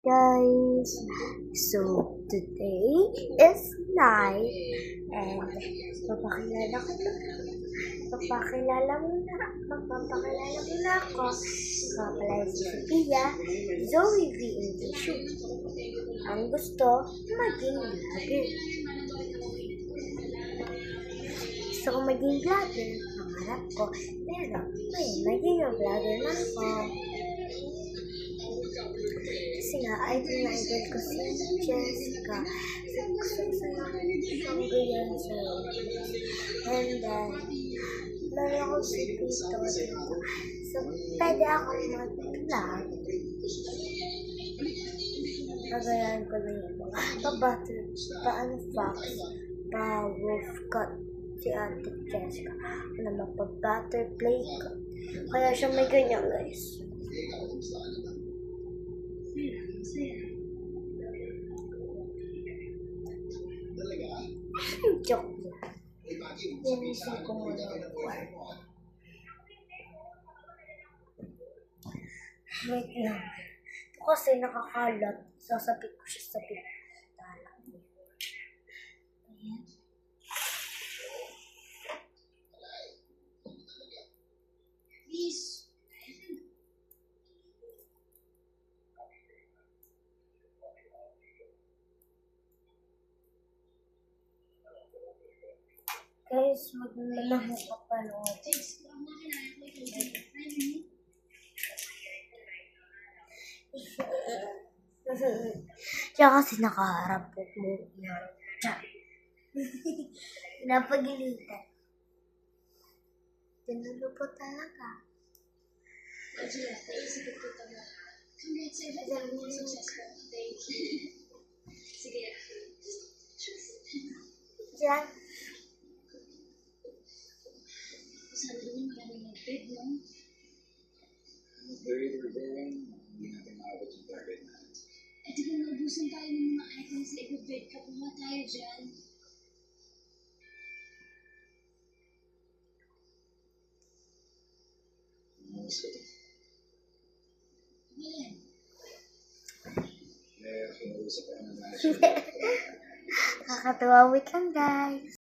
Guys, so today is night and magpapakilala muna ako. Ikaw pala si Sophia, Zoe V. Indishu. Ang gusto, maging vlogger. Gusto ko maging vlogger, pangarap ko, pero ngayon maging vlogger na ako. Kasi nga, idol ko si Jessica. Gusto ko siyang ganyan siya. And then, meron ako si Pito dito. So, pwede akong mag-vlog. Nagayan ko na yung mga pa-butter, pa-unfox, pa-wolf cut si Ate Jessica. Ano pa-butterfly cut. Kaya siya may ganyan, guys. Joke lang. Linisin ko muna yung kwarto. Wait lang. Ito kasi nakakalat. Sasapit ko siya sa pintala. Ayan. Please. Guys, magmamahal ka pa noon. Siya kasi nakaharap po mo yan. Napagilitan. Tinulo po talaga. Diyan. Sabi naman maraming nag-bid, no? Very revealing. Hindi natin maabot yung target natin. Eh, di ba naubusan tayo ng mga items na i-bid ka pa tayo dyan? Mas ko ito. Yan. Eh, kinausap ako ng national. Kakatuwa weekend, guys.